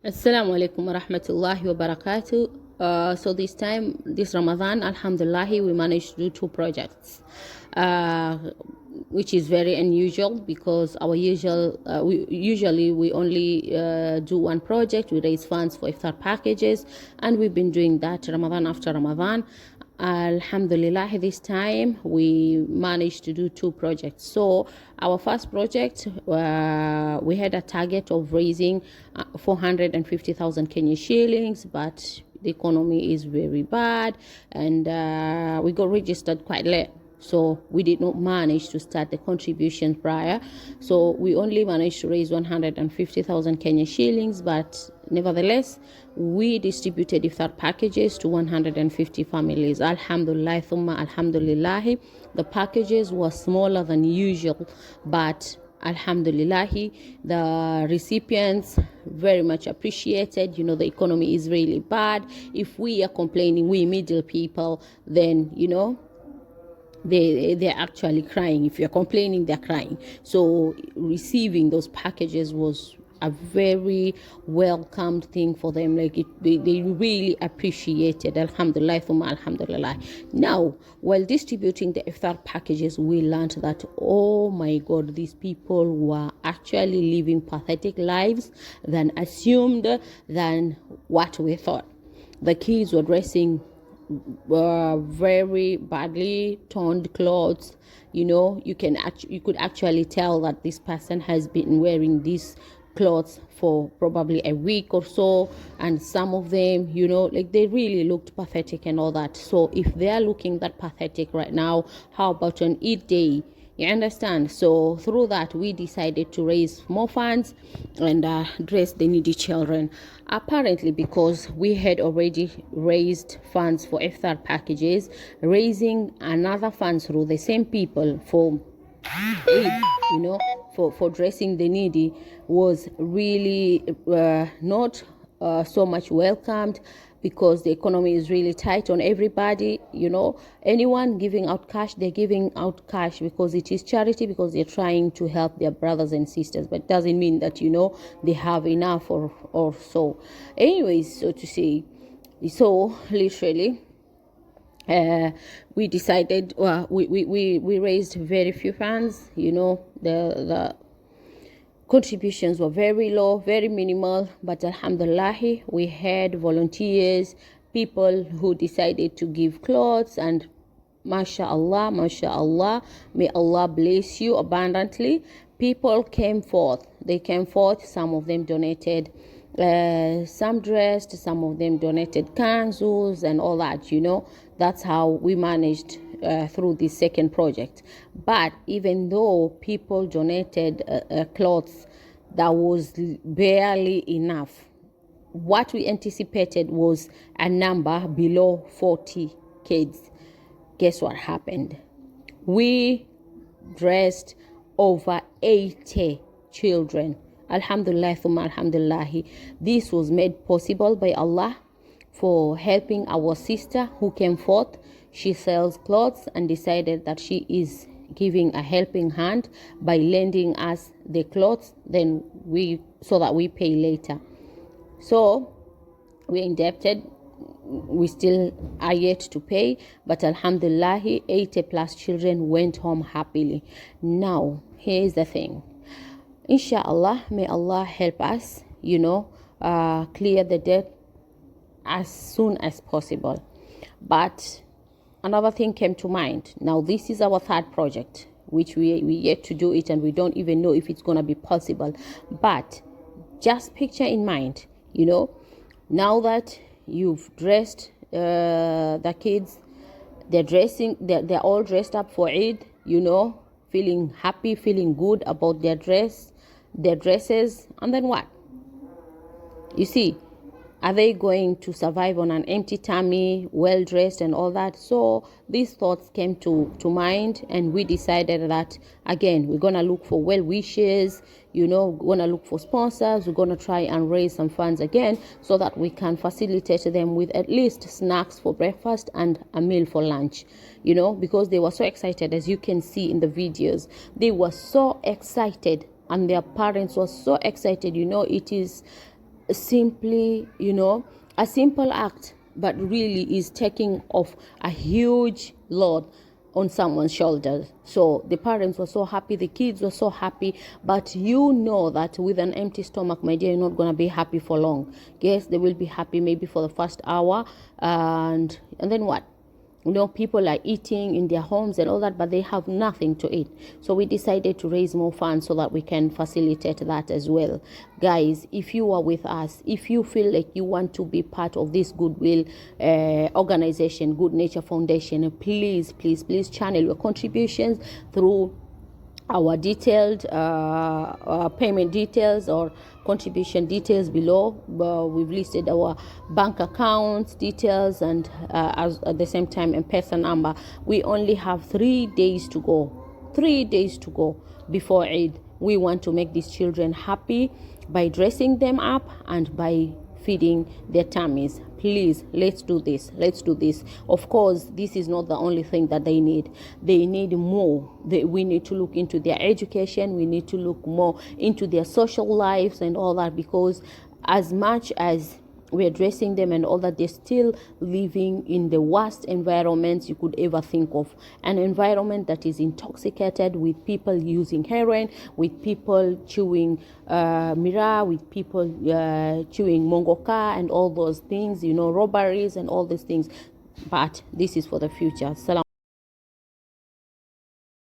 Assalamu alaikum wa rahmatullahi wa barakatuh. So this Ramadan, alhamdulillah, we managed to do two projects, which is very unusual because usually we only do one project. We raise funds for iftar packages, and we've been doing that Ramadan after Ramadan. Alhamdulillah, this time we managed to do two projects. So our first project, we had a target of raising 450,000 Kenyan shillings, but the economy is very bad, and we got registered quite late. So we did not manage to start the contribution prior. So we only managed to raise 150,000 Kenyan shillings, but nevertheless, we distributed iftar packages to 150 families. Alhamdulillah, thumma alhamdulillah. The packages were smaller than usual, but alhamdulillah, the recipients very much appreciated. The economy is really bad. If we are complaining, we middle people, then they're actually crying. If you're complaining, they're crying. So receiving those packages was a very welcomed thing for them. They really appreciated. Alhamdulillah, thumma alhamdulillah. Now, while distributing the iftar packages, we learned that, oh my God, these people were actually living pathetic lives than assumed, than what we thought. The kids were dressing very badly toned clothes. You could actually tell that this person has been wearing these clothes for probably a week or so, and some of them, they really looked pathetic and all that. So if they are looking that pathetic right now, how about on Eid day? You understand? So through that, we decided to raise more funds and dress the needy children. Apparently, because we had already raised funds for iftar packages, raising another funds through the same people for Eid, for dressing the needy was really not so much welcomed, because the economy is really tight on everybody. Anyone giving out cash, they're giving out cash because it is charity, because they're trying to help their brothers and sisters, but it doesn't mean that they have enough or so. Anyways, so to say, so literally we decided, we raised very few funds. The contributions were very low, very minimal, but alhamdulillah, we had volunteers, people who decided to give clothes, and mashallah, may Allah bless you abundantly. People came forth. Some of them donated some dressed, some of them donated kanzus and all that. That's how we managed through this second project. But even though people donated clothes, that was barely enough. What we anticipated was a number below 40 kids. Guess what happened? We dressed over 80 children. Alhamdulillah, thumma alhamdulillah. This was made possible by Allah for helping our sister who came forth. She sells clothes and decided that she is giving a helping hand by lending us the clothes, so that we pay later. So we're indebted. We still are yet to pay, but alhamdulillah, 80 plus children went home happily. Now, here's the thing. Inshallah, may Allah help us, clear the debt as soon as possible. But another thing came to mind. Now, this is our third project, which we yet to do it, and we don't even know if it's going to be possible. But just picture in mind, now that you've dressed the kids, they're all dressed up for Eid, feeling happy, feeling good about their dresses, and then what? You see, are they going to survive on an empty tummy, well dressed and all that? So these thoughts came to mind, and we decided that, again, we're going to look for well wishes, we're going to look for sponsors. We're going to try and raise some funds again, so that we can facilitate them with at least snacks for breakfast and a meal for lunch, because they were so excited. As you can see in the videos, they were so excited, and their parents were so excited. It is simply, a simple act, but really is taking off a huge load on someone's shoulders. So the parents were so happy, the kids were so happy, but you know that with an empty stomach, my dear, you're not going to be happy for long. Yes, they will be happy maybe for the first hour, and then what? People are eating in their homes and all that, but they have nothing to eat. So we decided to raise more funds so that we can facilitate that as well. Guys, if you are with us, if you feel like you want to be part of this goodwill organization, Good Nature Foundation, please channel your contributions through our detailed payment details or contribution details below. We've listed our bank accounts details and at the same time M-Pesa number. We only have 3 days to go. 3 days to go before Eid. We want to make these children happy by dressing them up and by feeding their tummies. Please, let's do this. Of course, this is not the only thing that they need more. We need to look into their education, we need to look more into their social lives and all that, because as much as we're dressing them and all that, they're still living in the worst environments you could ever think of. An environment that is intoxicated, with people using heroin, with people chewing miraa, with people chewing mongoka and all those things, robberies and all these things. But this is for the future. Salam.